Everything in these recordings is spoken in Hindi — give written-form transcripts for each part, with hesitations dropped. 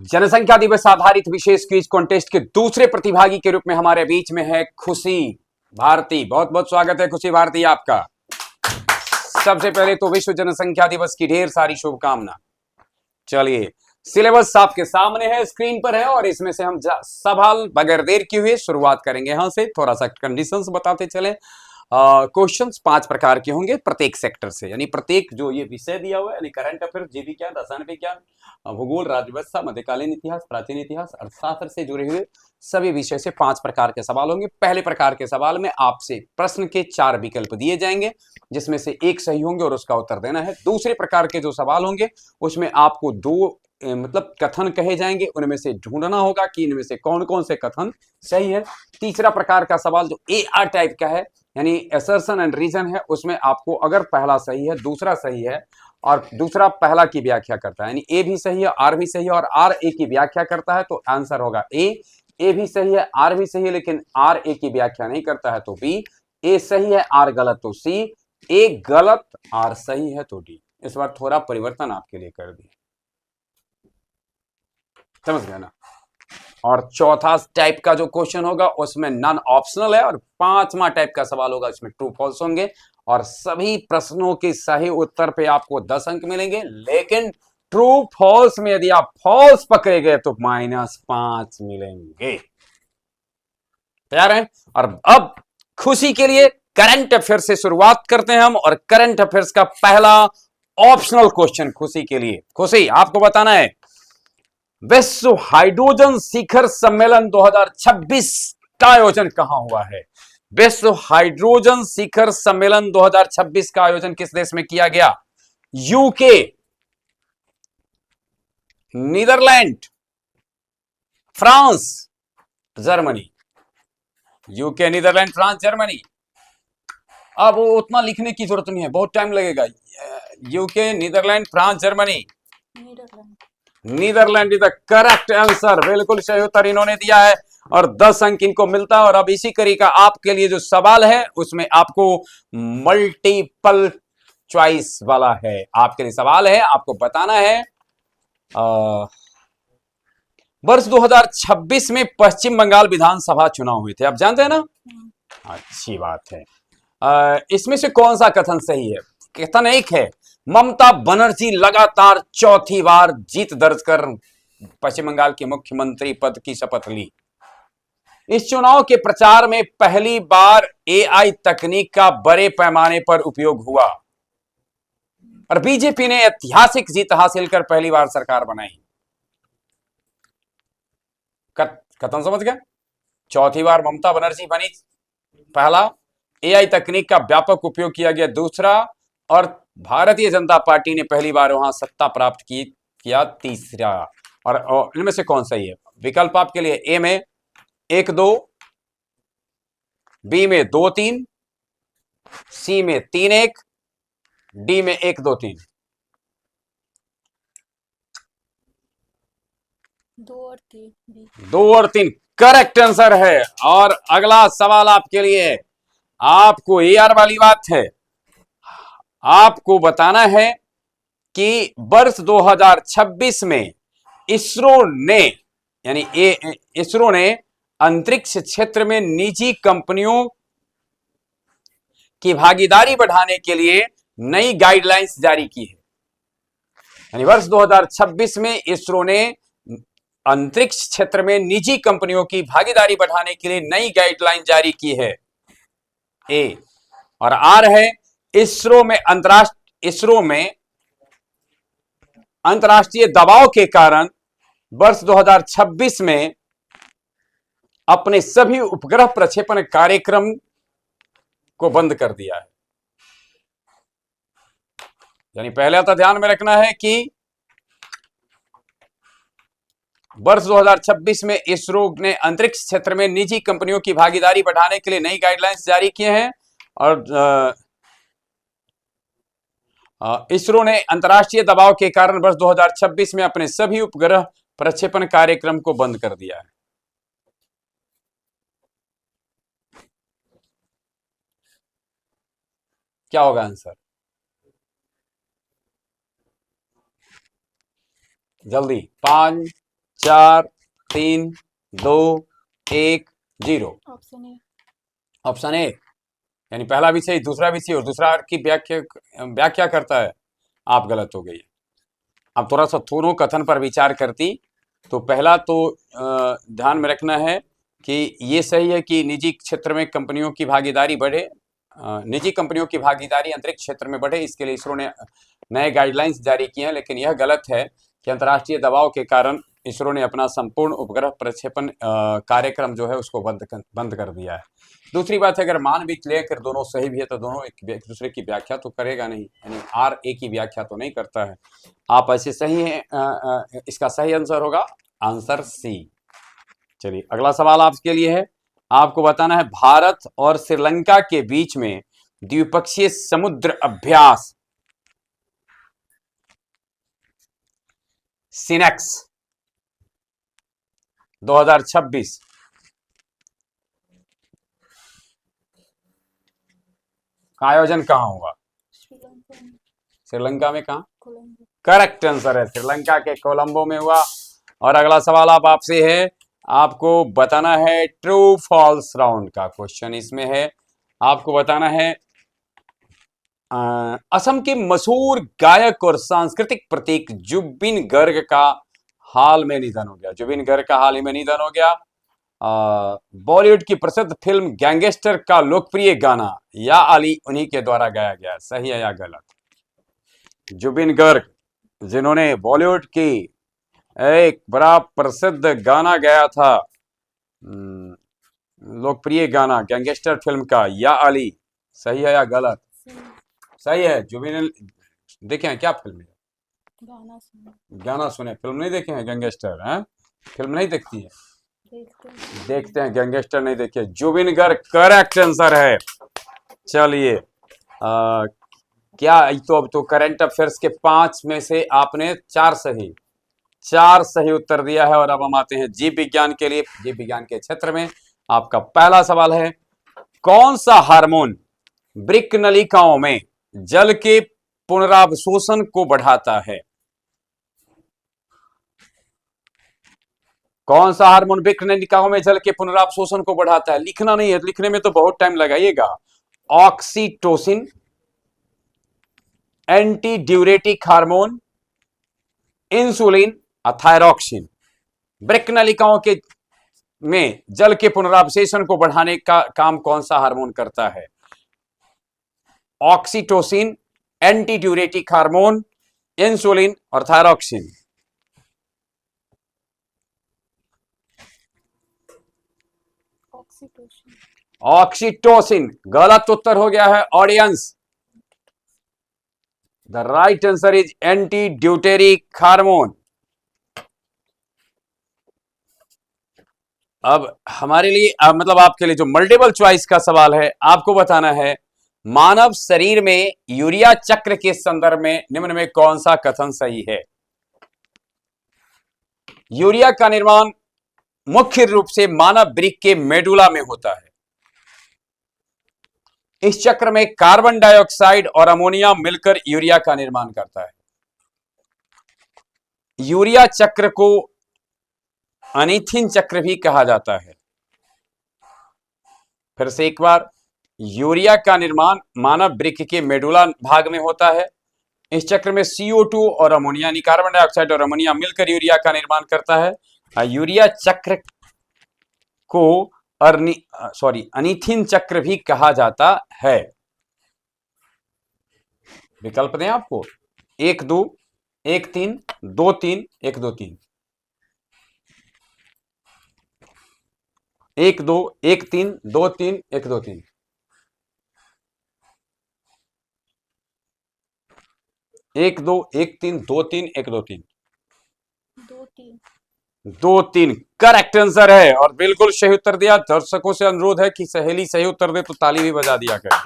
जनसंख्या दिवस आधारित विशेष क्विज कॉन्टेस्ट के दूसरे प्रतिभागी के रूप में हमारे बीच में है खुशी भारती। बहुत बहुत स्वागत है खुशी भारती आपका। सबसे पहले तो विश्व जनसंख्या दिवस की ढेर सारी शुभकामना। चलिए, सिलेबस आपके सामने है, स्क्रीन पर है और इसमें से हम सवाल बगैर देर किए हुए शुरुआत करेंगे। यहां से थोड़ा सा कंडीशंस बताते चले। क्वेश्चंस 5 प्रकार के होंगे प्रत्येक सेक्टर से, यानी प्रत्येक जो ये विषय दिया हुआ है, यानी करंट अफेयर्स, जीव विज्ञान, रसायन विज्ञान, भूगोल, राजव्यवस्था, मध्यकालीन इतिहास, प्राचीन इतिहास, अर्थशास्त्र से जुड़े हुए सभी विषय से 5 प्रकार के सवाल होंगे। पहले प्रकार के सवाल में आपसे प्रश्न के 4 विकल्प दिए जाएंगे, जिसमें से एक सही होंगे और उसका उत्तर देना है। दूसरे प्रकार के जो सवाल होंगे उसमें आपको दो मतलब कथन कहे जाएंगे, उनमें से ढूंढना होगा कि इनमें से कौन कौन से कथन सही है। तीसरा प्रकार का सवाल जो AR टाइप का है, यानी असर्शन एंड रीजन है, उसमें आपको अगर पहला सही है, दूसरा सही है और दूसरा पहला की व्याख्या करता है, यानी ए भी सही है, आर भी सही है और आर ए की व्याख्या करता है, तो आंसर होगा ए। ए भी सही है, आर भी सही है, लेकिन आर ए की व्याख्या नहीं करता है तो बी। ए सही है, आर गलत तो सी। ए गलत, आर सही है तो डी। इस बार थोड़ा परिवर्तन आपके लिए कर दिया, समझ गया ना। और चौथा टाइप का जो क्वेश्चन होगा उसमें नॉन ऑप्शनल है और पांचवा टाइप का सवाल होगा, इसमें ट्रू फॉल्स होंगे और सभी प्रश्नों के सही उत्तर पे आपको 10 अंक मिलेंगे, लेकिन ट्रू फॉल्स में यदि आप फॉल्स पकड़े गए तो -5 मिलेंगे। तैयार हैं? और अब खुशी के लिए करंट अफेयर से शुरुआत करते हैं हम, और करंट अफेयर्स का पहला ऑप्शनल क्वेश्चन खुशी के लिए। खुशी, आपको बताना है विश्व हाइड्रोजन शिखर सम्मेलन 2026 का आयोजन कहां हुआ है। विश्व हाइड्रोजन शिखर सम्मेलन 2026 का आयोजन किस देश में किया गया? UK, Netherland, France, Germany. UK, Netherland, France, Germany. अब उतना लिखने की जरूरत नहीं है, बहुत टाइम लगेगा। UK, Netherland, France, Germany. Netherland is the correct answer, बिल्कुल सही उत्तर इन्होंने दिया है और 10 अंक इनको मिलता है। और अब इसी कड़ी का आपके लिए जो सवाल है उसमें आपको मल्टीपल चॉइस वाला है। आपके लिए सवाल है, आपको बताना है वर्ष 2026 में पश्चिम बंगाल विधानसभा चुनाव हुए थे, आप जानते हैं ना। अच्छी बात है। इसमें से कौन सा कथन सही है? कथन एक है, ममता बनर्जी लगातार चौथी बार जीत दर्ज कर पश्चिम बंगाल के मुख्यमंत्री पद की शपथ ली। इस चुनाव के प्रचार में पहली बार AI तकनीक का बड़े पैमाने पर उपयोग हुआ और बीजेपी ने ऐतिहासिक जीत हासिल कर पहली बार सरकार बनाई। कथन समझ गए? चौथी बार ममता बनर्जी बनी, पहला, AI तकनीक का व्यापक उपयोग किया गया, दूसरा, और भारतीय जनता पार्टी ने पहली बार वहां सत्ता प्राप्त किया, तीसरा। और इनमें से कौन सही है? विकल्प आपके लिए ए में 1-2, बी में 2-3, सी में 3-1, डी में 1-2-3। 2 और 3 करेक्ट आंसर है। और अगला सवाल आपके लिए है, आपको AR वाली बात है, आपको बताना है कि वर्ष 2026 में इसरो ने, यानी इसरो ने अंतरिक्ष क्षेत्र में निजी कंपनियों की भागीदारी बढ़ाने के लिए नई गाइडलाइंस जारी की है। यानी वर्ष 2026 में इसरो ने अंतरिक्ष क्षेत्र में निजी कंपनियों की भागीदारी बढ़ाने के लिए नई गाइडलाइन जारी की है, ए। और आर है, इसरो में अंतरराष्ट्रीय दबाव के कारण वर्ष 2026 में अपने सभी उपग्रह प्रक्षेपण कार्यक्रम को बंद कर दिया है। यानी पहले तो ध्यान में रखना है कि वर्ष 2026 में इसरो ने अंतरिक्ष क्षेत्र में निजी कंपनियों की भागीदारी बढ़ाने के लिए नई गाइडलाइंस जारी किए हैं और इसरो ने अंतरराष्ट्रीय दबाव के कारण वर्ष 2026 में अपने सभी उपग्रह प्रक्षेपण कार्यक्रम को बंद कर दिया है। क्या होगा आंसर? जल्दी, 5, 4 3 2 1 0। ऑप्शन ए यानी पहला भी सही, दूसरा भी सही और दूसरा की व्याख्या करता है, आप गलत हो गई। अब थोड़ा सा दोनों कथन पर विचार करती तो पहला तो ध्यान में रखना है कि ये सही है कि निजी क्षेत्र में कंपनियों की भागीदारी बढ़े, निजी कंपनियों की भागीदारी अंतरिक्ष क्षेत्र में बढ़े, इसके लिए इसरो ने नए गाइडलाइंस जारी किए हैं। लेकिन यह गलत है कि अंतर्राष्ट्रीय दबाव के कारण इसरो ने अपना संपूर्ण उपग्रह प्रक्षेपण कार्यक्रम जो है उसको बंद कर दिया है। दूसरी बात है, अगर मान भी लेकर दोनों सही भी है तो दोनों एक दूसरे की व्याख्या तो करेगा नहीं, यानी आर ए की व्याख्या तो नहीं करता है। आप ऐसे सही हैं, इसका सही आंसर होगा आंसर सी। चलिए अगला सवाल आपके लिए है, आपको बताना है भारत और श्रीलंका के बीच में द्विपक्षीय समुद्र अभ्यास सिनेक्स 2026 का आयोजन कहां होगा? श्रीलंका में कहां? करेक्ट आंसर है, श्रीलंका के कोलंबो में हुआ। और अगला सवाल आपसे है, आपको बताना है ट्रू फॉल्स राउंड का क्वेश्चन इसमें है, आपको बताना है असम के मशहूर गायक और सांस्कृतिक प्रतीक जुबिन गर्ग का हाल में निधन हो गया। जुबिन गर्ग का हाल ही में निधन हो गया। बॉलीवुड की प्रसिद्ध फिल्म गैंगस्टर का लोकप्रिय गाना या अली उन्हीं के द्वारा गाया गया, सही है या गलत? जुबिन गर्ग जिन्होंने बॉलीवुड की एक बड़ा प्रसिद्ध गाना गाया था, लोकप्रिय गाना गैंगस्टर फिल्म का या अली, सही है या गलत? सही है। जुबिन देखे हैं क्या फिल्म? गाना सुने, फिल्म नहीं देखे हैं? गैंगस्टर है, फिल्म नहीं देखती है? देखते हैं, गैंगस्टर नहीं देखे। जुबिन गर्ग करेक्ट आंसर है। चलिए क्या तो अब तो करंट अफेयर्स के 5 में से आपने 4 सही उत्तर दिया है। और अब हम आते हैं जीव विज्ञान के लिए। जीव विज्ञान के क्षेत्र में आपका पहला सवाल है, कौन सा हार्मोन वृक्क नलिकाओं में जल के पुनरावशोषण को बढ़ाता है? कौन सा हार्मोन वृक्क नलिकाओं में जल के पुनरावशोषण को बढ़ाता है? लिखना नहीं है, लिखने में तो बहुत टाइम लगाइएगा। Oxytocin, anti diuretic hormone, insulin, thyroxine. वृक्क नलिकाओं के में जल के पुनरावशोषण को बढ़ाने का काम कौन सा हार्मोन करता है? Oxytocin, anti diuretic hormone, insulin और थायरॉक्सिन। ऑक्सीटोसिन गलत उत्तर हो गया है audience. The right answer is anti diuretic hormone. अब हमारे लिए मतलब आपके लिए जो मल्टीपल चॉइस का सवाल है, आपको बताना है मानव शरीर में यूरिया चक्र के संदर्भ में निम्न में कौन सा कथन सही है? यूरिया का निर्माण मुख्य रूप से मानव वृक्क के मेडुला में होता है। इस चक्र में कार्बन डाइऑक्साइड और अमोनिया मिलकर यूरिया का निर्माण करता है। यूरिया चक्र को अनीथिन चक्र भी कहा जाता है। फिर से एक बार, यूरिया का निर्माण मानव वृक्क के मेडुला भाग में होता है। इस चक्र में CO2 और अमोनिया यानी कार्बन डाइऑक्साइड और अमोनिया मिलकर यूरिया का निर्माण करता है। यूरिया चक्र को अनीथिन चक्र भी कहा जाता है। विकल्प दें आपको, 1 2 1 3 2 3 1 2 3। 1 2 1 3 2 3 1 2 3। 1 2 1 3 2 3 1 2 3। 2 3 करेक्ट आंसर है और बिल्कुल सही उत्तर दिया। दर्शकों से अनुरोध है कि सहेली सही उत्तर दे तो ताली भी बजा दिया करें,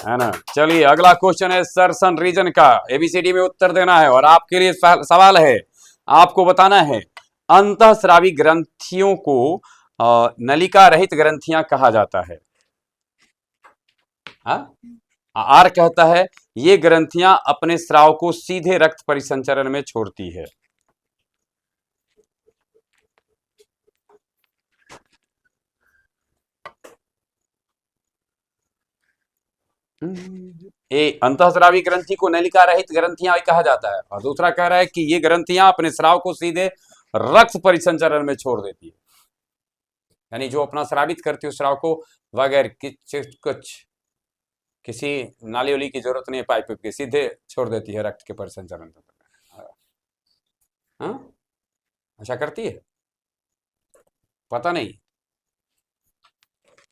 है ना। चलिए अगला क्वेश्चन है सर्सन रीजन का, एबीसीडी में उत्तर देना है। और आपके लिए सवाल है, आपको बताना है अंतःस्रावी ग्रंथियों को नलिका रहित ग्रंथियां कहा जाता है। आर कहता है ये ग्रंथियां अपने स्राव को सीधे रक्त परिसंचरण में छोड़ती है। ए अंतःस्रावी ग्रंथि को नलिका रहित ग्रंथियां कहा जाता है, और दूसरा कह रहा है कि ये ग्रंथियां अपने स्राव को सीधे रक्त परिसंचरण में छोड़ देती है, यानी जो अपना स्रावित करती है उस स्राव को बगैर कुछ किसी नाली उली की जरूरत नहीं है, पाइप के सीधे छोड़ देती है रक्त के परिसंचरण में। हाँ, ऐसा करती है, पता नहीं।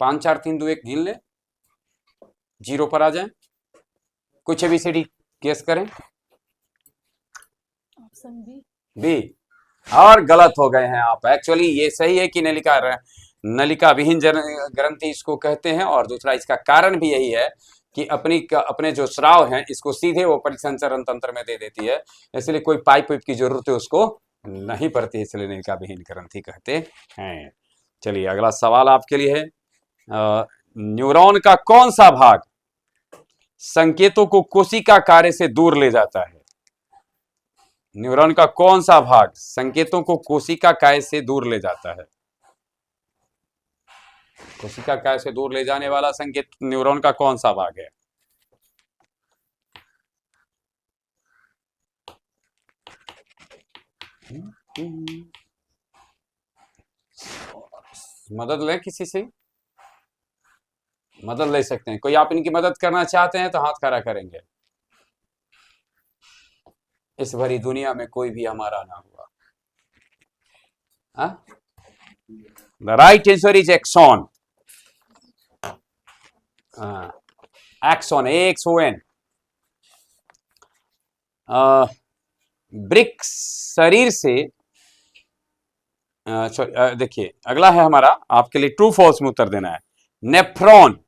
5 4 3 2 1 गिन ले, 0 पर आ जाए, कुछ ABCD गेस करें। ऑप्शन बी, और गलत हो गए हैं आप। एक्चुअली ये सही है कि नलिका विहीन ग्रंथि इसको कहते हैं, और दूसरा इसका कारण भी यही है कि अपने जो स्राव हैं इसको सीधे वो परिसंचरण तंत्र में दे देती है, इसलिए कोई पाइप की जरूरत है उसको नहीं पड़ती, इसलिए नलिका विहीन ग्रंथि कहते हैं। चलिए अगला सवाल आपके लिए है, न्यूरॉन का कौन सा भाग संकेतों को कोशिका कार्य से दूर ले जाता है? न्यूरॉन का कौन सा भाग संकेतों को कोशिका काय से दूर ले जाता है? कोशिका काय से दूर ले जाने वाला संकेत न्यूरॉन का कौन सा भाग है? मदद लें, किसी से मदद ले सकते हैं। कोई आप इनकी मदद करना चाहते हैं तो हाथ खड़ा करेंगे। इस भरी दुनिया में कोई भी हमारा ना हुआ। The right answer is axon. Axon, AXON। ब्रिक शरीर से, देखिए अगला है हमारा आपके लिए ट्रू फॉल्स में उत्तर देना है। नेफ्रॉन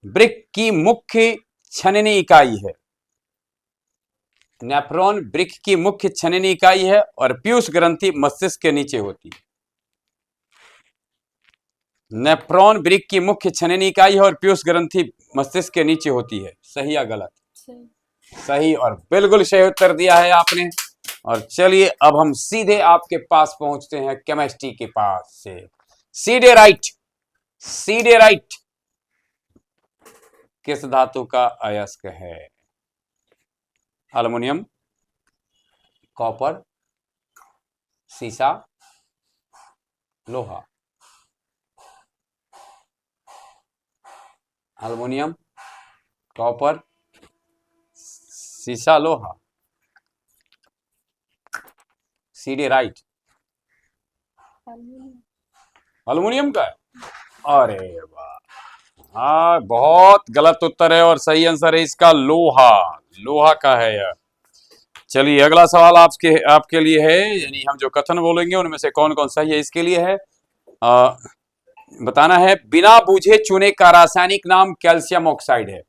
ब्रिक की मुख्य छननी इकाई है। नेफ्रॉन ब्रिक की मुख्य छननी इकाई है, और पीयूष ग्रंथि मस्तिष्क के नीचे होती है। नेफ्रॉन ब्रिक की मुख्य छननी इकाई है और पीयूष ग्रंथि मस्तिष्क के नीचे होती है। सही या गलत? सही, और बिल्कुल सही उत्तर दिया है आपने। और चलिए अब हम सीधे आपके पास पहुंचते हैं केमिस्ट्री के पास से। सीधे राइट, सीधे राइट। किस धातु का अयस्क है? एल्युमिनियम, कॉपर, सीसा, लोहा। एल्युमिनियम, कॉपर, सीसा, लोहा। सीधे राइट। एल्युमिनियम का है? अरे वाह, हाँ बहुत गलत उत्तर है, और सही आंसर है इसका लोहा। लोहा का है यह। चलिए अगला सवाल आपके लिए है, यानी हम जो कथन बोलेंगे उनमें से कौन कौन सही है इसके लिए है बताना है। बिना बूझे चूने का रासायनिक नाम कैल्शियम ऑक्साइड है।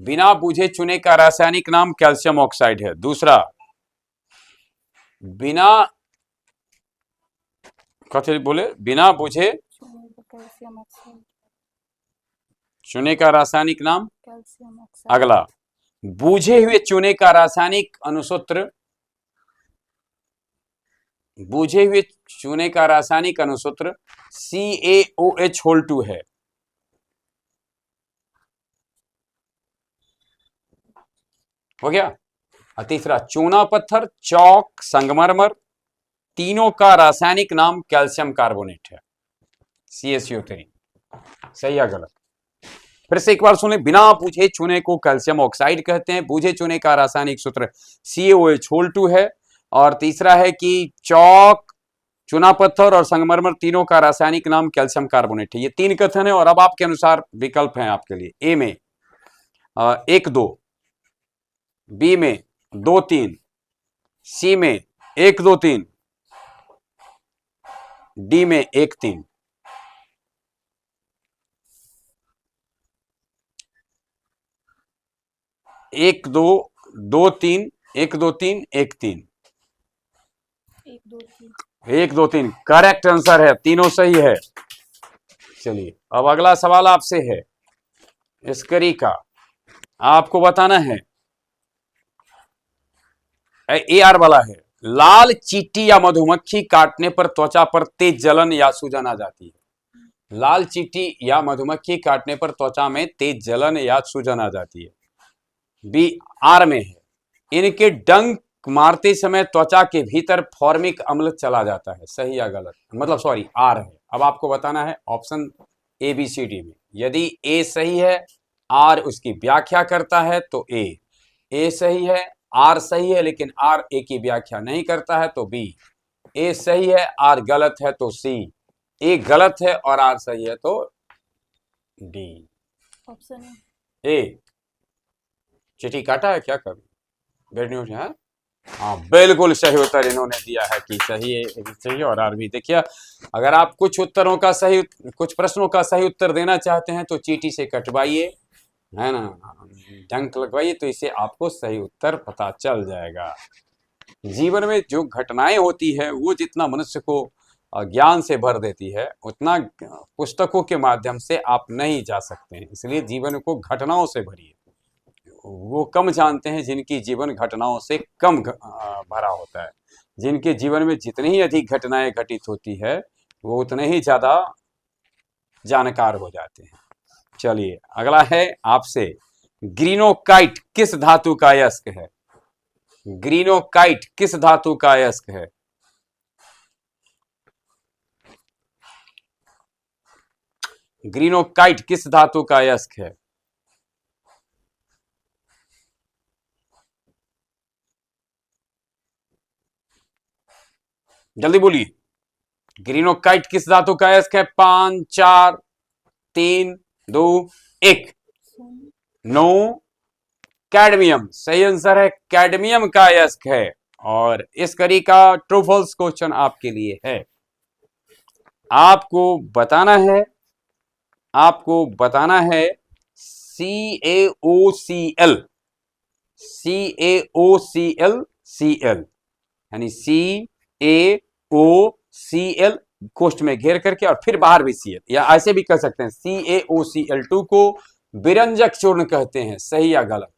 बिना बूझे चूने का रासायनिक नाम कैल्शियम ऑक्साइड है। दूसरा, बिना कथन बोले, बिना बूझे चूने का रासायनिक नाम कैल्शियम ऑक्साइड। अगला, बूझे हुए चूने का रासायनिक अनुसूत्र, बूझे हुए चूने का रासायनिक अनुसूत्र CaOH2 है। हो गया। और तीसरा, चूना पत्थर, चौक, संगमरमर, तीनों का रासायनिक नाम कैल्शियम कार्बोनेट है, CaCO3। सही या गलत? फिर से एक बार सुने, बिना बूझे चूने को कैल्शियम ऑक्साइड कहते हैं, बूझे चूने का रासायनिक सूत्र CaOH2 है, और तीसरा है कि चौक, चूना पत्थर और संगमरमर तीनों का रासायनिक नाम कैल्शियम कार्बोनेट है। ये 3 कथन है, और अब आपके अनुसार विकल्प हैं आपके लिए। ए में 1 2, बी में 2 3, सी में 1 2 3, डी में 1 3। एक दो, 2 3, 1 2 3, 1 3, 1 2 3 करेक्ट आंसर है, तीनों सही है। चलिए अब अगला सवाल आपसे है स्करी का। आपको बताना है, AR वाला है। लाल चींटी या मधुमक्खी काटने पर त्वचा पर तेज जलन या सूजन आ जाती है। लाल चींटी या मधुमक्खी काटने पर त्वचा में तेज जलन या सूजन आ जाती है। बी, आर में है, इनके डंक मारते समय त्वचा के भीतर फॉर्मिक अम्ल चला जाता है। सही या गलत? मतलब सॉरी, आर है। अब आपको बताना है option A B C D में। यदि ए सही है, आर उसकी व्याख्या करता है तो ए सही है, आर सही है लेकिन आर ए की व्याख्या नहीं करता है तो बी। ए सही है, आर गलत है तो सी। ए गलत है और आर सही है तो डी। Option A. चिट्ठी काटा है क्या कभी? बैड न्यूज है। हाँ, बिल्कुल सही उत्तर इन्होंने दिया है कि सही है, सही और आर भी। देखिए, अगर आप कुछ प्रश्नों का सही उत्तर देना चाहते हैं तो चींटी से कटवाइए, है ना, डंक लगवाइए, तो इससे आपको सही उत्तर पता चल जाएगा। जीवन में जो घटनाएं होती है वो जितना मनुष्य को ज्ञान से भर देती है, उतना पुस्तकों के माध्यम से आप नहीं जा सकते हैं। इसलिए जीवन को घटनाओं से भरिए। वो कम जानते हैं जिनकी जीवन घटनाओं से कम भरा होता है। जिनके जीवन में जितनी ही अधिक घटनाएं घटित होती है वो उतने ही ज्यादा जानकार हो जाते हैं। चलिए, अगला है आपसे, ग्रीनोकाइट किस धातु का अयस्क है? ग्रीनोकाइट किस धातु का अयस्क है? ग्रीनोकाइट किस धातु का अयस्क है? जल्दी बोलिए। ग्रीनोकाइट किस धातु का अयस्क है? 5 4 3 2 1। नो, कैडमियम सही आंसर है। कैडमियम का अयस्क है। और इस कड़ी का ट्रू फॉल्स क्वेश्चन आपके लिए है। आपको बताना है, CaOCl, CaOCl यानी CaOCl कोष्ठ में घेर करके और फिर बाहर भी Cl, या ऐसे भी कह सकते हैं CaOCl2 को विरंजक चूर्ण कहते हैं। सही या गलत?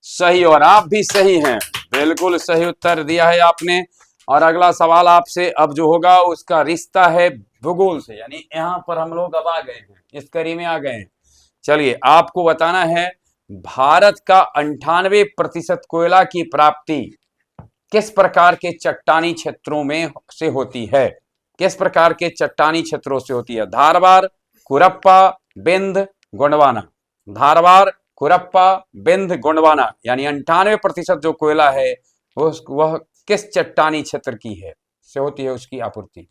सही, और आप भी सही हैं, बिल्कुल सही उत्तर दिया है आपने। और अगला सवाल आपसे अब जो होगा उसका रिश्ता है भूगोल से, यानी यहां पर हम लोग अब आ गए हैं, इस कड़ी में आ गए हैं। चलिए, आपको बताना है, भारत का 98% कोयला की प्राप्ति किस प्रकार के चट्टानी क्षेत्रों में से होती है? किस प्रकार के चट्टानी क्षेत्रों से होती है? धारवाड़, कुरप्पा, बिंद, गोंडवाना। धारवाड़, कुरप्पा, बिंद, गोंडवाना, यानी 98% जो कोयला है वह किस चट्टानी क्षेत्र की है से होती है उसकी आपूर्ति?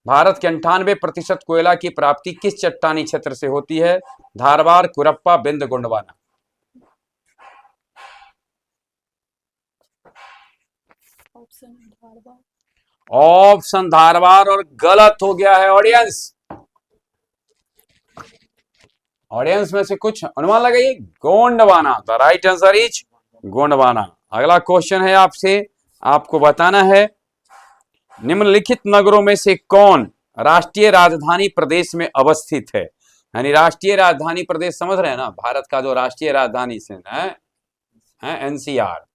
भारत के 98% कोयला की प्राप्ति किस चट्टानी क्षेत्र से होती है? धारवाड़, कुरप्पा, बिंद, गोंडवाना। ऑप्शन धारवाड़, और गलत हो गया है ऑडियंस। ऑडियंस में से कुछ अनुमान लगाइए। Gondwana, the right answer is Gondwana. अगला क्वेश्चन है आपसे, आपको बताना है, निम्नलिखित नगरों में से कौन राष्ट्रीय राजधानी प्रदेश में अवस्थित है? यानी राष्ट्रीय राजधानी प्रदेश समझ रहे हैं ना, भारत का जो राष्ट्रीय राजधानी है एनसीआर,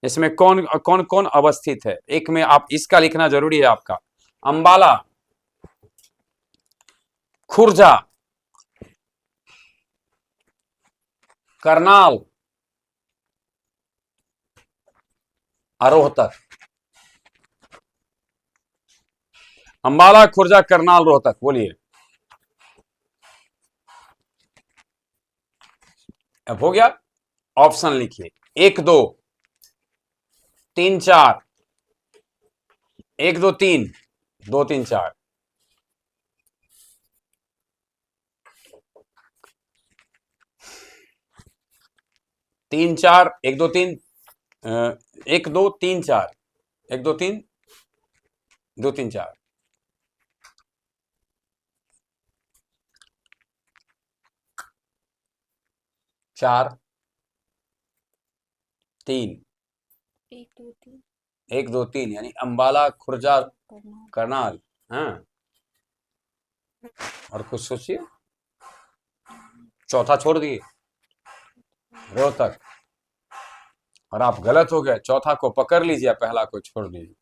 इसमें कौन कौन कौन अवस्थित है? एक में आप इसका लिखना जरूरी है आपका, अंबाला, खुर्जा, करनाल, रोहतक। अंबाला, खुर्जा, करनाल, रोहतक, बोलिए। अब हो गया, ऑप्शन लिखिए। 1 2 3 4, 1 2 3, 2 3 4। 3 4 1 2 3, 1 2 3 4, 1 2 3, 2 3 4। 4 3, 1 2 3, यानी अंबाला, खुर्जा, करनाल। हाँ, और कुछ सोचिए, चौथा छोड़ दिए, रोहतक। और आप गलत हो गए, चौथा को पकड़ लीजिए, पहला को छोड़ दीजिए।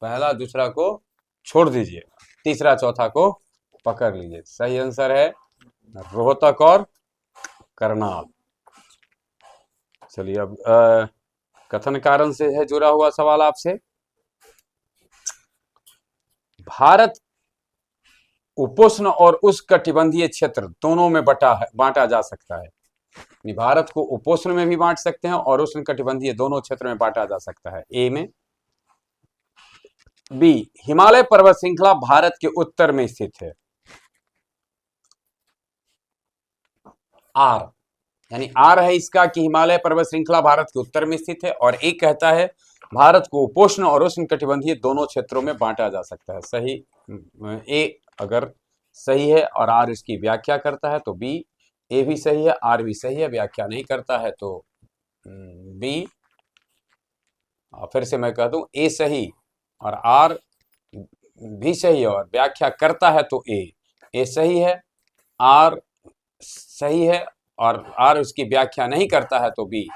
पहला दूसरा को छोड़ दीजिए, तीसरा चौथा को पकड़ लीजिए। सही आंसर है रोहतक और करनाल। चलिए अब कथन कारण से है जुड़ा हुआ सवाल आपसे। भारत उपोष्ण और उष्णकटिबंधीय क्षेत्र दोनों में बांटा जा सकता है। भारत को उपोष्ण में भी बांट सकते हैं और उष्णकटिबंधीय दोनों क्षेत्र में बांटा जा सकता है। ए में। बी, हिमालय पर्वत श्रृंखला भारत के उत्तर में स्थित है। आर, यानी आर है इसका कि हिमालय पर्वत श्रृंखला भारत के उत्तर में स्थित है, और ए कहता है भारत को उपोष्ण और उष्णकटिबंधीय दोनों क्षेत्रों में बांटा जा सकता है। सही, ए अगर सही है और आर इसकी व्याख्या करता है तो बी। ए भी सही है, आर भी सही है, व्याख्या नहीं करता है तो बी। फिर से मैं कह दूं, ए सही और आर भी सही है और व्याख्या करता है तो ए। ए सही है, आर सही है और आर उसकी व्याख्या नहीं करता है तो बी।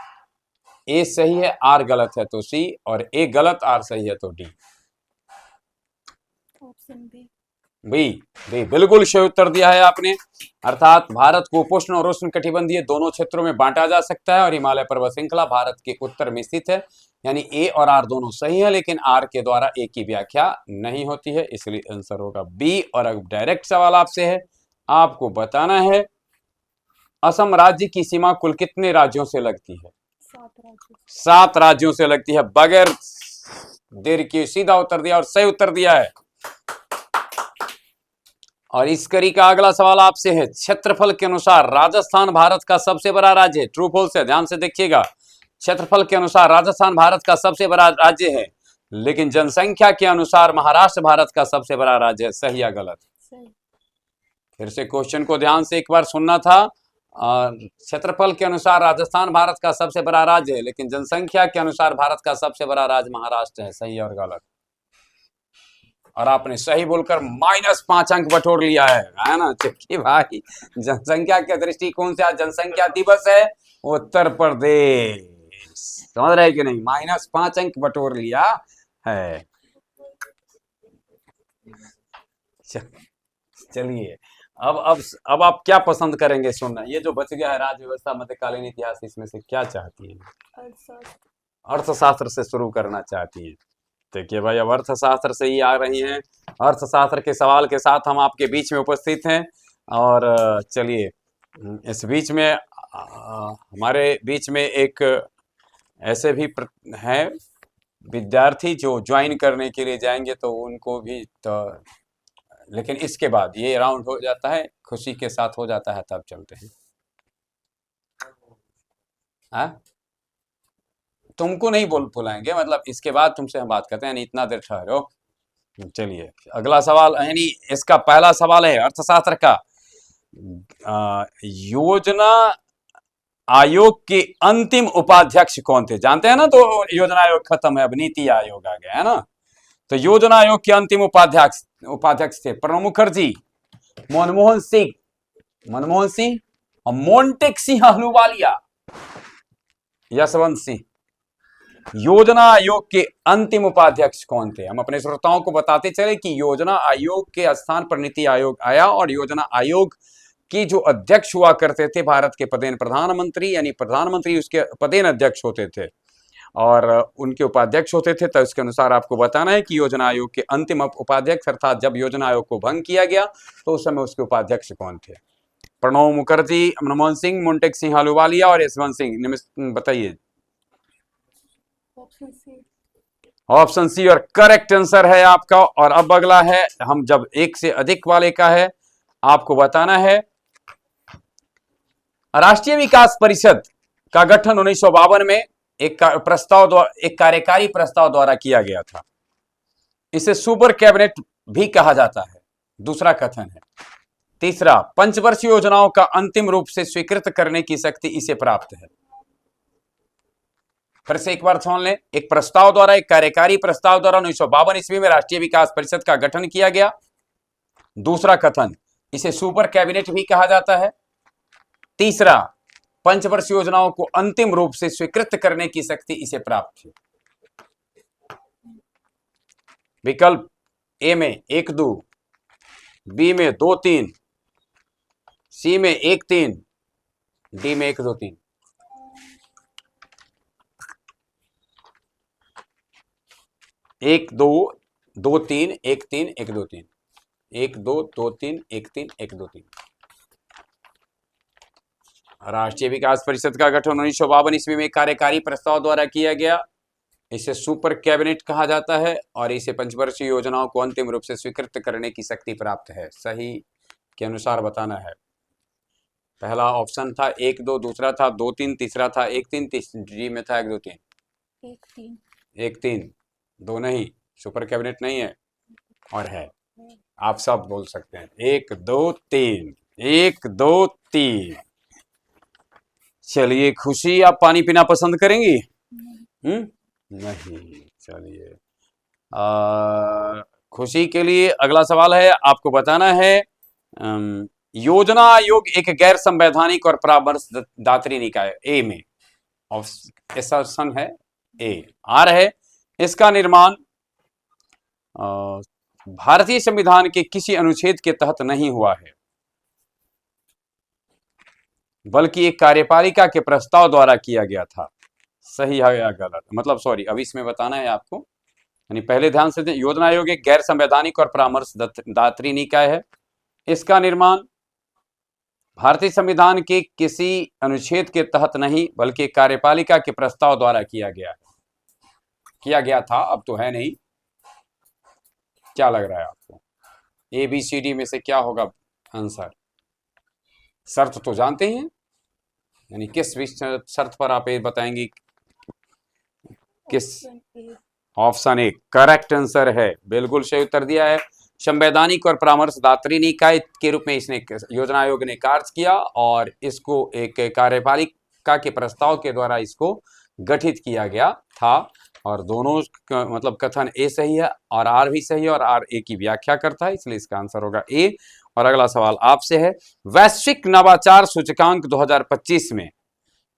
ए सही है, आर गलत है तो सी, और ए गलत आर सही है तो D. Option B. B, B बिल्कुल सही उत्तर दिया है आपने। अर्थात भारत को उपोष्ण और उष्णकटिबंधीय दोनों क्षेत्रों में बांटा जा सकता है और हिमालय पर्वत श्रृंखला भारत के उत्तर में स्थित है। यानी ए और आर दोनों सही है, लेकिन आर के द्वारा ए की व्याख्या नहीं होती है, इसलिए आंसर होगा बी। और अब डायरेक्ट सवाल आपसे है, आपको बताना है असम राज्य की सीमा कुल कितने राज्यों से लगती है? 7 राज्यों से लगती है। बगैर देर के सीधा उत्तर दिया और सही उत्तर दिया है। और इस कड़ी का अगला सवाल आपसे है, क्षेत्रफल के अनुसार राजस्थान भारत का सबसे बड़ा राज्य है। ट्रू फॉल्स है, ध्यान से देखिएगा। क्षेत्रफल के अनुसार राजस्थान भारत का सबसे बड़ा राज्य है, लेकिन जनसंख्या के अनुसार महाराष्ट्र भारत का सबसे बड़ा राज्य है। सही या गलत? सही। फिर से क्वेश्चन को ध्यान से एक बार सुनना था। क्षेत्रफल के अनुसार राजस्थान भारत का सबसे बड़ा राज्य है, लेकिन जनसंख्या के अनुसार भारत का सबसे बड़ा राज्य महाराष्ट्र है। सही और गलत? और आपने सही बोलकर -5 अंक बटोर लिया है ना चिक्की भाई। जनसंख्या के दृष्टिकोण से आज जनसंख्या दिवस है उत्तर प्रदेश, समझ रहे कि नहीं? -5 अंक बटोर लिया है। चलिए अब आप क्या पसंद करेंगे सुनना? ये जो बच गया है राज्य व्यवस्था मध्यकालीन इतिहास, इसमें से क्या चाहती है? अर्थशास्त्र से शुरू करना चाहती है। देखिए भाई, अब अर्थशास्त्र से ही आ रही हैं। अर्थशास्त्र के सवाल के साथ हम आपके बीच में उपस्थित हैं। और चलिए, इस बीच में हमारे बीच में एक ऐसे भी हैं विद्यार्थी जो ज्वाइन करने के लिए जाएंगे, तो उनको भी तो, लेकिन इसके बाद ये राउंड हो जाता है, खुशी के साथ हो जाता है, तब चलते हैं। हाँ, तुमको नहीं बुलाएंगे, मतलब इसके बाद तुमसे हम बात करते हैं, यानी इतना देर ठहरो। चलिए अगला सवाल, यानी इसका पहला सवाल है अर्थशास्त्र का। योजना आयोग के अंतिम उपाध्यक्ष कौन थे? जानते हैं ना, तो योजना आयोग खत्म है, अब नीति आयोग आ गया है ना। तो योजना आयोग के अंतिम उपाध्यक्ष थे प्रणब मुखर्जी, मनमोहन सिंह और मोंटेक सिंह अहलूवालिया, यशवंत सिंह। योजना आयोग के अंतिम उपाध्यक्ष कौन थे? हम अपने श्रोताओं को बताते चले कि योजना आयोग के स्थान पर नीति आयोग आया, और योजना आयोग की जो अध्यक्ष हुआ करते थे भारत के पदेन प्रधानमंत्री, यानी प्रधानमंत्री उसके पदेन अध्यक्ष होते थे और उनके उपाध्यक्ष होते थे। तो इसके अनुसार आपको बताना है कि योजना आयोग के अंतिम उपाध्यक्ष, अर्थात जब योजना आयोग को भंग किया गया तो उस समय उसके उपाध्यक्ष कौन थे? प्रणब मुखर्जी, मनमोहन सिंह, मोंटेक सिंह अहलूवालिया और यशवंत सिंह। बताइए। ऑप्शन सी और करेक्ट आंसर है आपका। और अब अगला है, हम जब एक से अधिक वाले का है, आपको बताना है राष्ट्रीय विकास परिषद का गठन 1952 में एक कार्यकारी प्रस्ताव द्वारा किया गया था। इसे सुपर कैबिनेट भी कहा जाता है, दूसरा कथन है। तीसरा, पंचवर्षीय योजनाओं का अंतिम रूप से स्वीकृत करने की शक्ति इसे प्राप्त है। फिर से एक बार सुन लें, एक कार्यकारी प्रस्ताव द्वारा 1952 ईस्वी में राष्ट्रीय विकास परिषद का गठन किया गया। दूसरा कथन, इसे सुपर कैबिनेट भी कहा जाता है। तीसरा, पंचवर्ष योजनाओं को अंतिम रूप से स्वीकृत करने की शक्ति इसे प्राप्त थी? विकल्प ए में 1-2, बी में 2-3, सी में 1-3, डी में 1-2-3। एक दो दो तीन एक तीन एक दो तीन, 1-2-2-3 1-3 1-2-3। राष्ट्रीय विकास परिषद का गठन 1952 ईस्वी में कार्यकारी प्रस्ताव द्वारा किया गया। इसे सुपर कैबिनेट कहा जाता है और इसे पंचवर्षीय योजनाओं को अंतिम रूप से स्वीकृत करने की शक्ति प्राप्त है। सही के अनुसार बताना है। पहला ऑप्शन था 1-2, दूसरा था 2-3, तीसरा था 1-3, डी में था 1-2-3। 1-3। 1-3 दो नहीं, सुपर कैबिनेट नहीं है और है। आप सब बोल सकते हैं 1-2-3, 1-2-3। चलिए खुशी, आप पानी पीना पसंद करेंगी? नहीं। चलिए खुशी के लिए अगला सवाल है, आपको बताना है योजना आयोग एक गैर संवैधानिक और परामर्शदात्री निकाय ए में ऑप्शन है ए आर है। इसका निर्माण भारतीय संविधान के किसी अनुच्छेद के तहत नहीं हुआ है, बल्कि एक कार्यपालिका के प्रस्ताव द्वारा किया गया था। सही है या गलत? मतलब सॉरी, अब इसमें बताना है आपको, यानी पहले ध्यान से योजना आयोग एक गैर संवैधानिक और परामर्शदात्री निकाय है। इसका निर्माण भारतीय संविधान के किसी अनुच्छेद के तहत नहीं, बल्कि कार्यपालिका के प्रस्ताव द्वारा किया गया था। अब तो है नहीं। क्या लग रहा है आपको? ए बी सी डी में से क्या होगा आंसर? शर्त तो जानते हैं, यानी किस शर्त पर आप ये बताएंगी? किस? ऑप्शन ए करेक्ट आंसर है, बिल्कुल सही उत्तर दिया है। संवैधानिक और परामर्शदात्री निकाय के रूप में इसने योजना आयोग ने कार्य किया और इसको एक कार्यपालिका के प्रस्ताव के द्वारा इसको गठित किया गया था। और दोनों मतलब कथन ए सही है और आर भी सही है और आर ए की व्याख्या करता है, इसलिए इसका आंसर होगा ए। और अगला सवाल आपसे है, वैश्विक नवाचार सूचकांक 2025 में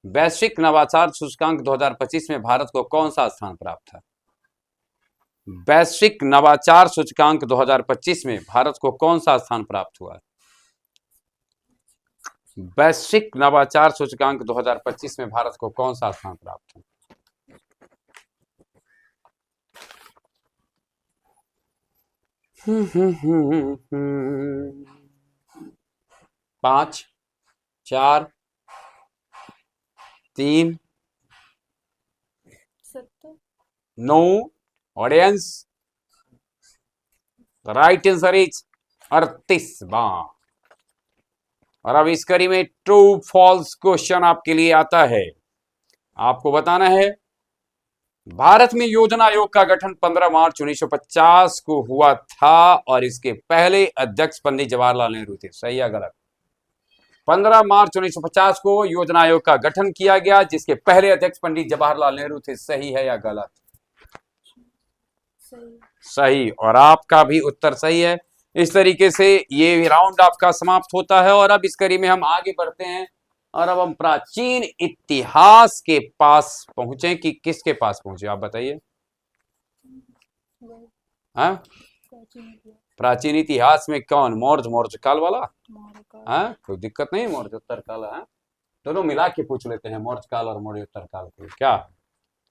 वैश्विक नवाचार सूचकांक 2025 में भारत को कौन सा स्थान प्राप्त था? वैश्विक नवाचार सूचकांक 2025 में भारत को कौन सा स्थान प्राप्त हुआ? वैश्विक नवाचार सूचकांक 2025 में भारत को कौन सा स्थान प्राप्त हुआ? पांच, 4, 3, 9। ऑडियंस, राइट आंसर इज 38वां। और अब इस कड़ी में ट्रू फॉल्स क्वेश्चन आपके लिए आता है। आपको बताना है, भारत में योजना आयोग का गठन 15 मार्च 1950 को हुआ था और इसके पहले अध्यक्ष पंडित जवाहरलाल नेहरू थे। सही या गलत? 15 मार्च 1950 को योजना आयोग का गठन किया गया, जिसके पहले अध्यक्ष पंडित जवाहरलाल नेहरू थे। सही है या गलत? सही। और आपका भी उत्तर सही है। इस तरीके से ये राउंड आपका समाप्त होता है और अब इस कड़ी में हम आगे बढ़ते हैं और अब हम प्राचीन इतिहास के पास पहुंचे। कि किसके पास पहुंचे आप बताइए? हाँ, प्राचीन इतिहास में कौन? मौर्य काल वाला? हाँ, कोई दिक्कत नहीं। मौर्य उत्तर काल है, दोनों मिला के पूछ लेते हैं, मौर्य काल और मौर्य उत्तर काल को। क्या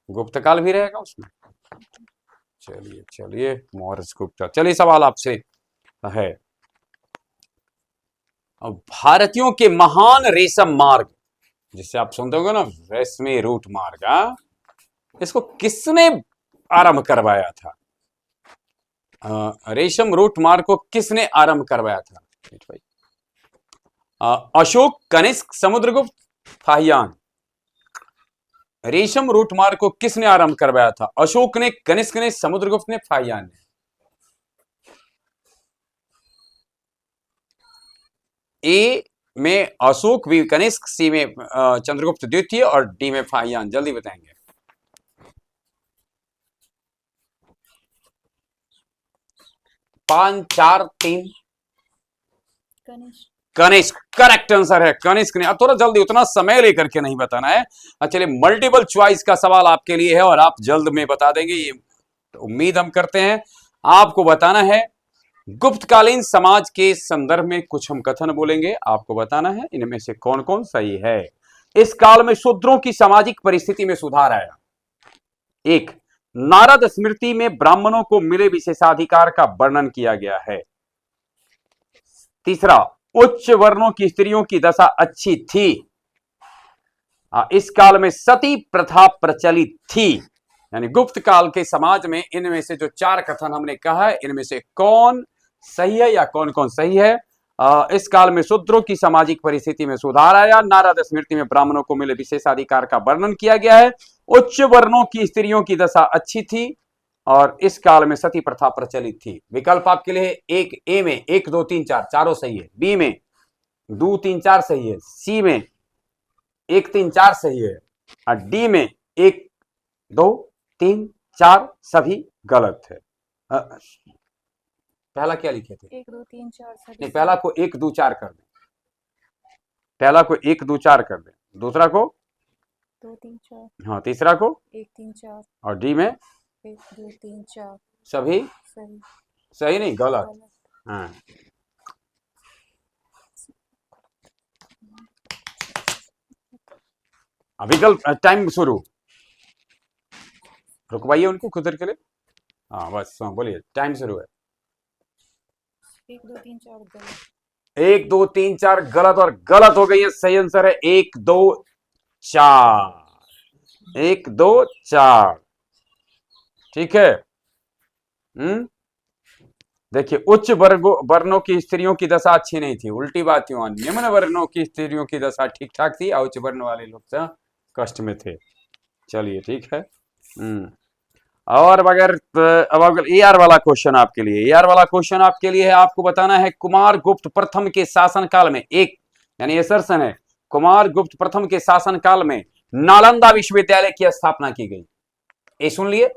गुप्त काल भी रहेगा उसमें? चलिए मौर्य गुप्त। चलिए सवाल आपसे है, भारतीयों के महान रेशम मार्ग, जिसे आप सुनते होंगे ना, रेशमी रूट मार्ग, इसको किसने आरंभ करवाया था? रेशम रूट मार्ग को किसने आरंभ करवाया था? अशोक, कनिष्क, समुद्रगुप्त, फाहियान। रेशम रूट मार्ग को किसने आरंभ करवाया था? अशोक ने, कनिष्क ने, समुद्रगुप्त ने, फाहियान ने। ए में अशोक, बी कनिष्क, सी में चंद्रगुप्त द्वितीय और डी में फाहियान। जल्दी बताएंगे। 5, 4, 3। कनिष्क करेक्ट आंसर है, कनिष्क ने। अब थोड़ा जल्दी, उतना समय लेकर के नहीं बताना है। चलिए मल्टीपल चॉइस का सवाल आपके लिए है और आप जल्द में बता देंगे, ये तो उम्मीद हम करते हैं। आपको बताना है गुप्तकालीन समाज के संदर्भ में कुछ हम कथन बोलेंगे, आपको बताना है इनमें से कौन कौन सही है। इस काल में शूद्रों की सामाजिक परिस्थिति में सुधार आया। एक, नारद स्मृति में ब्राह्मणों को मिले विशेषाधिकार का वर्णन किया गया है। तीसरा, उच्च वर्णों की स्त्रियों की दशा अच्छी थी। इस काल में सती प्रथा प्रचलित थी। यानी गुप्त काल के समाज में इनमें से जो चार कथन हमने कहा है, इनमें से कौन सही है या कौन कौन सही है। इस काल में शूद्रों की सामाजिक परिस्थिति में सुधार आया, नारद स्मृति में ब्राह्मणों को मिले विशेषाधिकार का वर्णन किया गया है, उच्च वर्णों की स्त्रियों की दशा अच्छी थी और इस काल में सती प्रथा प्रचलित थी। विकल्प आपके लिए एक, ए में 1 2 3 4 चारों सही है, बी में 2 3 4 सही है, सी में 1 3 4 सही है और डी में 1 2 3 4 सभी गलत है। पहला क्या लिखे थे? 1 2 3 4 सभी। नहीं, पहला को 1 2 4 कर दें, पहला को 1 2 4 कर दें, दूसरा को 2 3 4, हाँ, तीसरा को 1 3 4 और डी में 1 2 3 4 सभी सही। सही नहीं, गलत। हाँ, विकल्प टाइम शुरू, रुकवाइए उनको खुद के लिए। हाँ बस, बोलिए, टाइम शुरू है। 1 2 3 4 गलत। 1 2 3 4 गलत और गलत हो गई है। सही आंसर है 1 2 4, 1 2 4। ठीक है। देखिए, उच्च वर्णों की स्त्रियों की दशा अच्छी नहीं थी, उल्टी बात क्यों। निम्न वर्णों की स्त्रियों की दशा ठीक ठाक थी, उच्च वर्ण वाले लोग से कष्ट में थे। चलिए ठीक है। और अगर अब ए आर वाला क्वेश्चन आपके लिए, ए आर वाला क्वेश्चन आपके लिए है। आपको बताना है कुमार गुप्त प्रथम के शासन काल में, एक यानी असर्शन है, कुमार गुप्त प्रथम के शासन काल में नालंदा विश्वविद्यालय की स्थापना की गई। ये सुन लिए।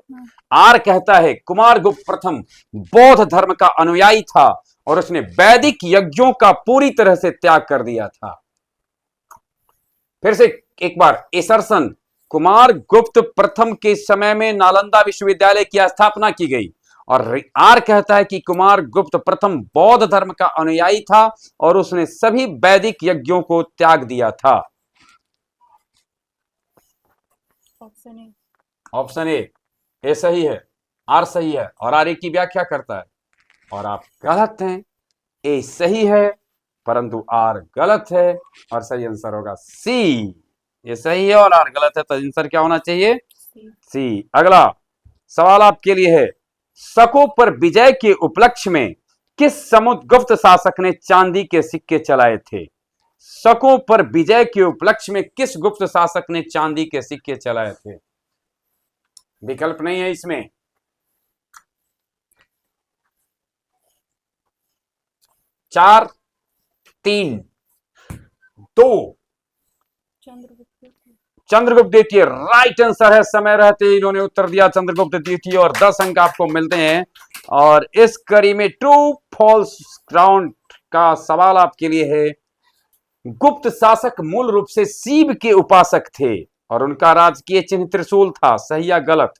आर कहता है कुमार गुप्त प्रथम बौद्ध धर्म का अनुयायी था और उसने वैदिक यज्ञों का पूरी तरह से त्याग कर दिया था। फिर से एक बार, एसर्सन, कुमार गुप्त प्रथम के समय में नालंदा विश्वविद्यालय की स्थापना की गई और आर कहता है कि कुमार गुप्त प्रथम बौद्ध धर्म का अनुयायी था और उसने सभी वैदिक यज्ञों को त्याग दिया था। ऑप्शन ए सही है, आर सही है और आर ए की व्याख्या करता है और आप गलत हैं। ए सही है परंतु आर गलत है और सही आंसर होगा सी। ये सही है और आर गलत है, तो आंसर क्या होना चाहिए? सी। अगला सवाल आपके लिए है, शकों पर विजय के उपलक्ष्य में किस समुद्रगुप्त शासक ने चांदी के सिक्के चलाए थे? शकों पर विजय के उपलक्ष्य में किस गुप्त शासक ने चांदी के सिक्के चलाए थे? विकल्प नहीं है इसमें। 4 3 2 चंद्रगुप्त द्वितीय राइट आंसर है। समय रहते इन्होंने उत्तर दिया चंद्रगुप्त द्वितीय और 10 अंक आपको मिलते हैं। और इस कड़ी में ट्रू फॉल्स ग्राउंड का सवाल आपके लिए है, गुप्त शासक मूल रूप से शिव के उपासक थे और उनका राजकीय चिन्ह त्रिशूल था, सही या गलत?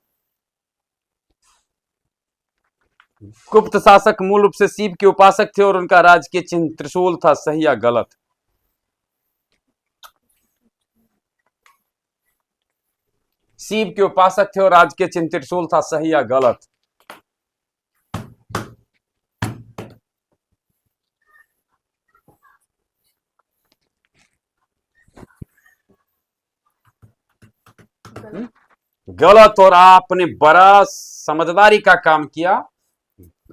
गुप्त शासक मूल रूप से शिव के उपासक थे और उनका राजकीय चिन्ह त्रिशूल था, सही या गलत? शिव के उपासक थे और राजकीय चिन्ह त्रिशूल था, सही या गलत? गलत। और आपने बड़ा समझदारी का काम किया,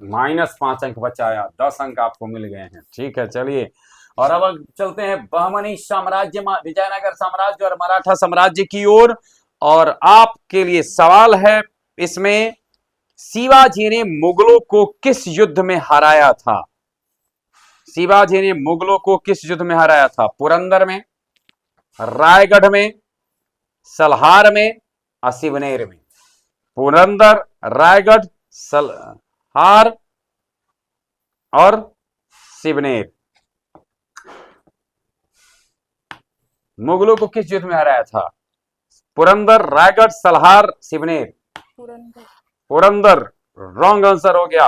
-5 अंक बचाया, 10 अंक आपको मिल गए हैं। ठीक है, चलिए। और अब चलते हैं बहमनी साम्राज्य, विजयनगर साम्राज्य और मराठा साम्राज्य की ओर। और आपके लिए सवाल है इसमें, शिवाजी ने मुगलों को किस युद्ध में हराया था? शिवाजी ने मुगलों को किस युद्ध में हराया था? पुरंदर में, रायगढ़ में, सलहार में, सिवनेर में? पुरंदर, रायगढ़, सलहार और सिवनेर। मुगलों को किस युद्ध में हराया था? पुरंदर, रायगढ़, सलहार, सिवनेर। पुरंदर। पुरंदर रॉन्ग आंसर हो गया।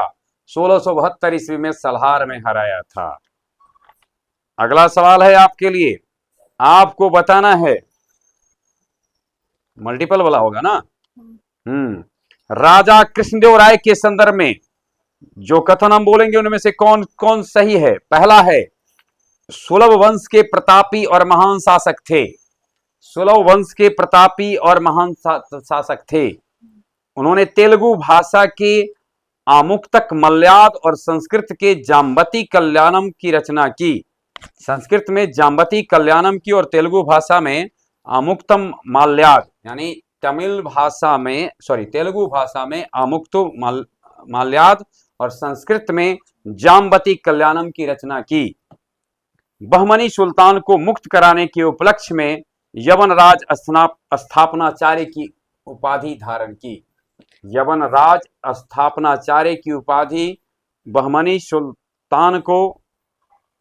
1672 ईस्वी में सलहार में हराया था। अगला सवाल है आपके लिए, आपको बताना है, मल्टीपल वाला होगा ना। राजा कृष्णदेव राय के संदर्भ में जो कथन हम बोलेंगे उनमें से कौन कौन सही है? पहला है, सुलभ वंश के प्रतापी और महान शासक थे। सुलभ वंश के प्रतापी और महान शासक थे। उन्होंने तेलुगु भाषा के आमुक्तक मलयाद और संस्कृत के जाम्बती कल्याणम की रचना की। संस्कृत में जाम्बती कल्याणम की और तेलुगु भाषा में आमुक्तम माल्याद, यानी तमिल भाषा में तेलुगु भाषा में आमुक्तो माल्याद और संस्कृत में जाम्बती कल्याणम की रचना की। बहमनी सुल्तान को मुक्त कराने के उपलक्ष्य में यवनराज स्थापनाचार्य की उपाधि धारण की। यवनराज स्थापनाचार्य की उपाधि बहमनी सुल्तान को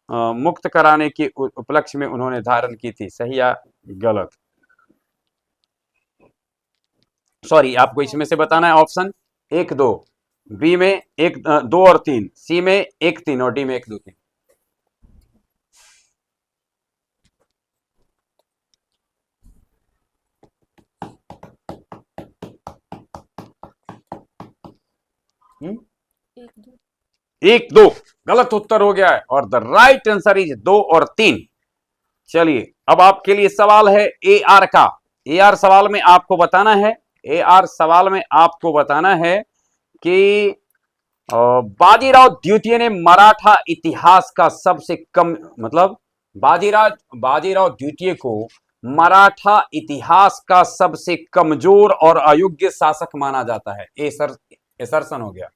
मुक्त कराने के उपलक्ष्य में उन्होंने धारण की थी। सही या गलत? सॉरी, आपको इसमें से बताना है ऑप्शन 1 2, बी में 1 2 और 3, सी में 1 3 और डी में 1 2 3। एक दो गलत उत्तर हो गया है और द राइट आंसर इज 2 और 3। चलिए, अब आपके लिए सवाल है ए आर का। ए आर सवाल में आपको बताना है, कि बाजीराव द्वितीय ने मराठा इतिहास का सबसे कम, मतलब बाजीराव द्वितीय को मराठा इतिहास का सबसे कमजोर और अयोग्य शासक माना जाता है। एसर्सन हो गया।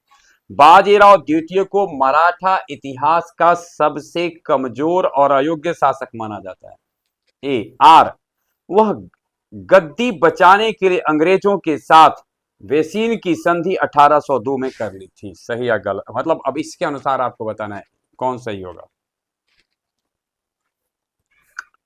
बाजीराव द्वितीय को मराठा इतिहास का सबसे कमजोर और अयोग्य शासक माना जाता है। ए आर, वह गद्दी बचाने के लिए अंग्रेजों के साथ वेसीन की संधि 1802 में कर ली थी। सही या गलत? मतलब अब इसके अनुसार आपको बताना है कौन सही होगा।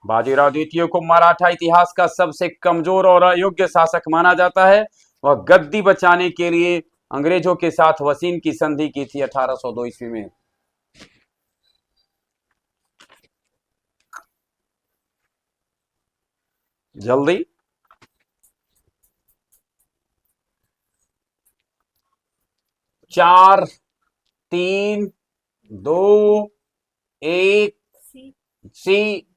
बाजीराव द्वितीय को मराठा इतिहास का सबसे कमजोर और अयोग्य शासक माना जाता है। वह गद्दी बचाने के लिए अंग्रेजों के साथ वसीन की संधि की थी 1802 ईस्वी में। जल्दी, 4 3 2 1। सी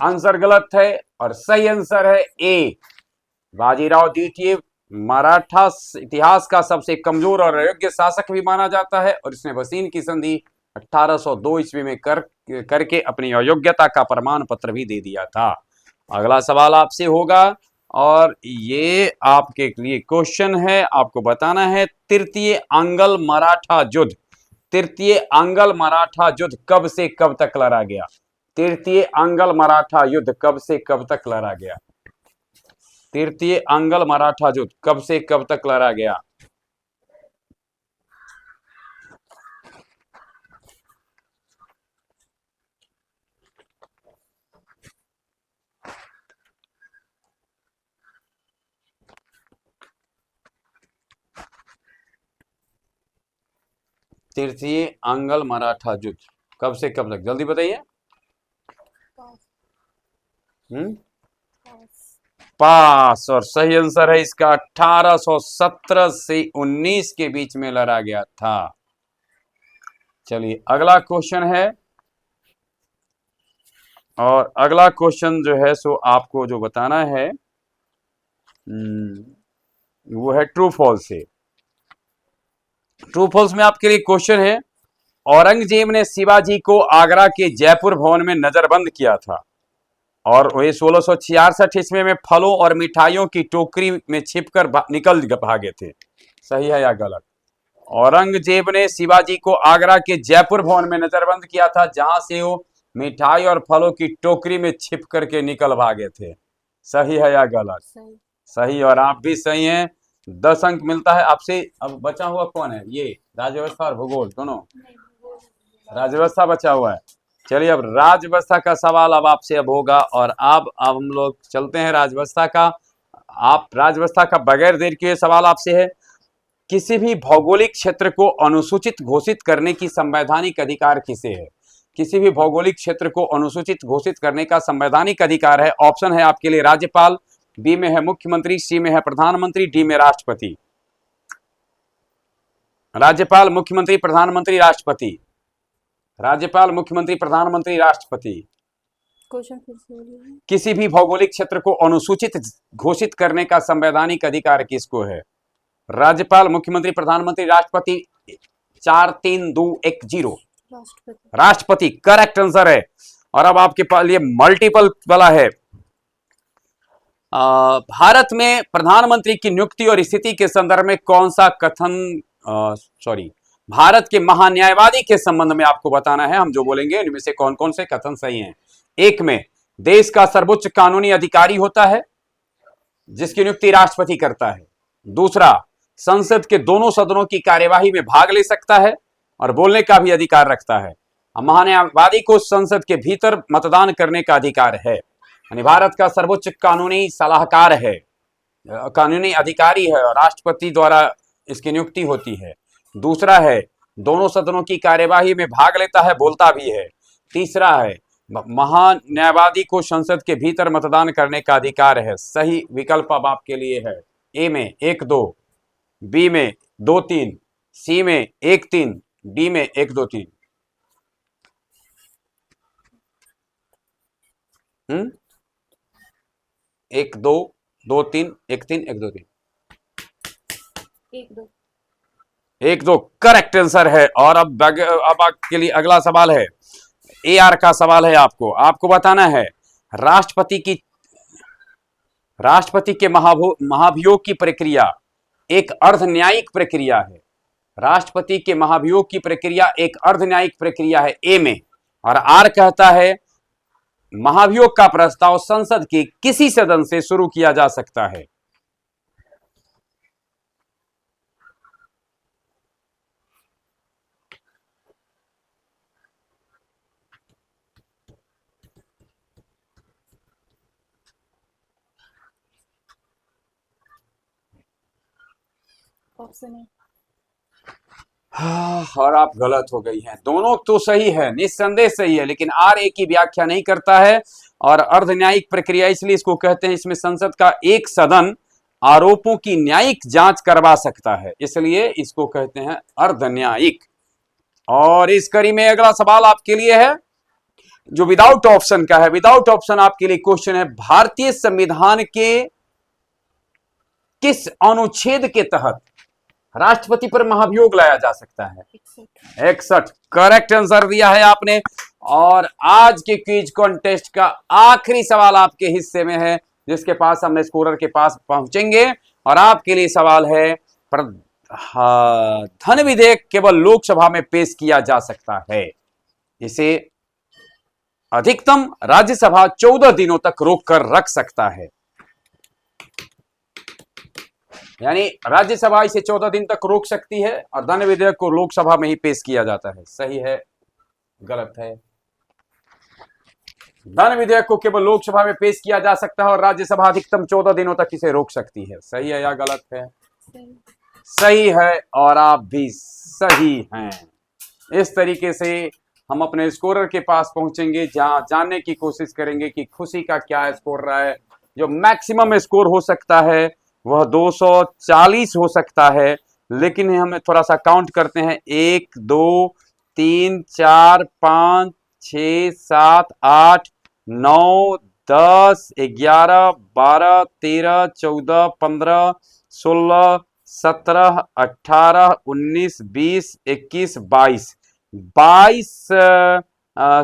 आंसर गलत है और सही आंसर है ए। बाजीराव द्वितीय मराठा इतिहास का सबसे कमजोर और अयोग्य शासक भी माना जाता है और इसने वसीन की संधि 1802 ईस्वी में करके अपनी अयोग्यता का प्रमाण पत्र भी दे दिया था। अगला सवाल आपसे होगा और ये आपके लिए क्वेश्चन है, आपको बताना है तृतीय अंगल मराठा युद्ध। तृतीय अंगल मराठा युद्ध कब से कब तक लड़ा गया? तृतीय अंगल मराठा युद्ध कब से कब तक लड़ा गया? तृतीय अंगल मराठा युद्ध कब से कब तक लड़ा गया? तृतीय अंगल मराठा युद्ध कब से कब तक? जल्दी बताइए। पास, और सही आंसर है इसका 1817 से 19 के बीच में लड़ा गया था। चलिए, अगला क्वेश्चन है और अगला क्वेश्चन जो है सो आपको जो बताना है वो है ट्रू फॉल्स से। ट्रू फॉल्स में आपके लिए क्वेश्चन है, औरंगजेब ने शिवाजी को आगरा के जयपुर भवन में नजरबंद किया था और वे 1666 ईस्वी में फलों और मिठाइयों की टोकरी में छिपकर निकल भागे थे। सही है या गलत? औरंगजेब ने शिवाजी को आगरा के जयपुर भवन में नजरबंद किया था, जहां से वो मिठाई और फलों की टोकरी में छिप करके निकल भागे थे। सही है या गलत? सही, और आप भी सही हैं। 10 अंक मिलता है आपसे। अब बचा हुआ कौन है? ये राज्य व्यवस्था और भूगोल दोनों। राज्य व्यवस्था बचा हुआ है। चलिए अब राजव्यवस्था का सवाल अब आपसे अब होगा, और अब हम लोग चलते हैं राजव्यवस्था का। आप राजव्यवस्था का बगैर देर किए सवाल आपसे है, किसी भी भौगोलिक क्षेत्र को अनुसूचित घोषित करने की संवैधानिक अधिकार किसे है? किसी भी भौगोलिक क्षेत्र को अनुसूचित घोषित करने का संवैधानिक अधिकार है। ऑप्शन है आपके लिए राज्यपाल, बी में है मुख्यमंत्री, सी में है प्रधानमंत्री, डी में राष्ट्रपति। राज्यपाल, मुख्यमंत्री, प्रधानमंत्री, राष्ट्रपति। राज्यपाल, मुख्यमंत्री, प्रधानमंत्री, राष्ट्रपति। क्वेश्चन फिर से बोलिए। किसी भी भौगोलिक क्षेत्र को अनुसूचित घोषित करने का संवैधानिक अधिकार किसको है? राज्यपाल, मुख्यमंत्री, प्रधानमंत्री, राष्ट्रपति। 4 3 2 1 0। राष्ट्रपति। राष्ट्रपति करेक्ट आंसर है। और अब आपके पास ये मल्टीपल वाला है। भारत में प्रधानमंत्री की नियुक्ति और स्थिति के संदर्भ में कौन सा कथन, भारत के महान्यायवादी के संबंध में आपको बताना है। हम जो बोलेंगे इनमें से कौन कौन से कथन सही हैं। एक में देश का सर्वोच्च कानूनी अधिकारी होता है जिसकी नियुक्ति राष्ट्रपति करता है। दूसरा, संसद के दोनों सदनों की कार्यवाही में भाग ले सकता है और बोलने का भी अधिकार रखता है। महान्यायवादी को संसद के भीतर मतदान करने का अधिकार है, यानी भारत का सर्वोच्च कानूनी सलाहकार है, कानूनी अधिकारी है और राष्ट्रपति द्वारा इसकी नियुक्ति होती है। दूसरा है दोनों सदनों की कार्यवाही में भाग लेता है, बोलता भी है। तीसरा है महान्यायवादी को संसद के भीतर मतदान करने का अधिकार है। सही विकल्प अब आपके लिए है ए में 1 2, बी में 2 3, सी में 1 3, डी में 1 2 3। 1 2 2 3 1 3 1 2 3 1 2। 1 2 करेक्ट आंसर है। और अब आपके लिए अगला सवाल है, AR का सवाल है। आपको बताना है राष्ट्रपति के महाभियोग की प्रक्रिया एक अर्ध न्यायिक प्रक्रिया है। राष्ट्रपति के महाभियोग की प्रक्रिया एक अर्ध न्यायिक प्रक्रिया है ए में, और आर कहता है महाभियोग का प्रस्ताव संसद के किसी सदन से शुरू किया जा सकता है। ऑप्शन है। और आप गलत हो गई हैं। दोनों तो सही है, निस्संदेह सही है, लेकिन आर ए की व्याख्या नहीं करता है। और अर्ध न्यायिक प्रक्रिया इसलिए इसको कहते हैं, इसमें संसद का एक सदन आरोपों की न्यायिक जांच करवा सकता है, इसलिए इसको कहते हैं अर्ध न्यायिक। और इस कड़ी में अगला सवाल आपके लिए है जो विदाउट ऑप्शन का है। विदाउट ऑप्शन आपके लिए क्वेश्चन है, भारतीय संविधान के किस अनुच्छेद के तहत राष्ट्रपति पर महाभियोग लाया जा सकता है? 61 करेक्ट आंसर दिया है आपने। और आज के क्विज कॉन्टेस्ट का आखिरी सवाल आपके हिस्से में है, जिसके पास हम स्कोरर के पास पहुंचेंगे। और आपके लिए सवाल है, धन विधेयक केवल लोकसभा में पेश किया जा सकता है, इसे अधिकतम राज्यसभा 14 दिनों तक रोक कर रख सकता है। यानी राज्यसभा इसे 14 दिन तक रोक सकती है और धन विधेयक को लोकसभा में ही पेश किया जाता है। सही है, गलत है? धन विधेयक को केवल लोकसभा में पेश किया जा सकता है और राज्यसभा अधिकतम 14 दिनों तक इसे रोक सकती है। सही है या गलत है? सही है, और आप भी सही हैं। इस तरीके से हम अपने स्कोरर के पास पहुंचेंगे, जहां जानने की कोशिश करेंगे कि खुशी का क्या स्कोर रहा है। जो मैक्सिमम स्कोर हो सकता है वह 240 हो सकता है, लेकिन हमें थोड़ा सा काउंट करते हैं। 1 2 3 4 5 6 7 8 9 10 11 12 13 14 15 16 17 18 19 20 21 22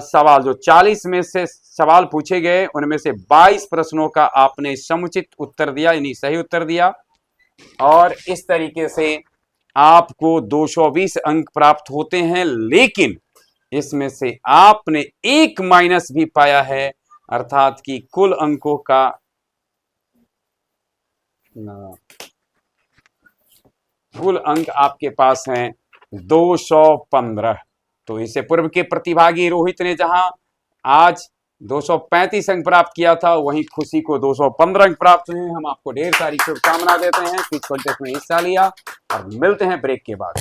सवाल, जो 40 में से सवाल पूछे गए उनमें से 22 प्रश्नों का आपने समुचित उत्तर दिया, यानी सही उत्तर दिया। और इस तरीके से आपको 220 अंक प्राप्त होते हैं, लेकिन इसमें से आपने 1 माइनस भी पाया है, अर्थात कि कुल अंकों का कुल अंक आपके पास हैं 215। तो इससे पूर्व के प्रतिभागी रोहित ने जहां आज 235 अंक प्राप्त किया था, वहीं खुशी को 215 अंक प्राप्त हुए। हम आपको ढेर सारी शुभकामना देते हैं, क्विज कॉन्टेस्ट में हिस्सा लिया, और मिलते हैं ब्रेक के बाद।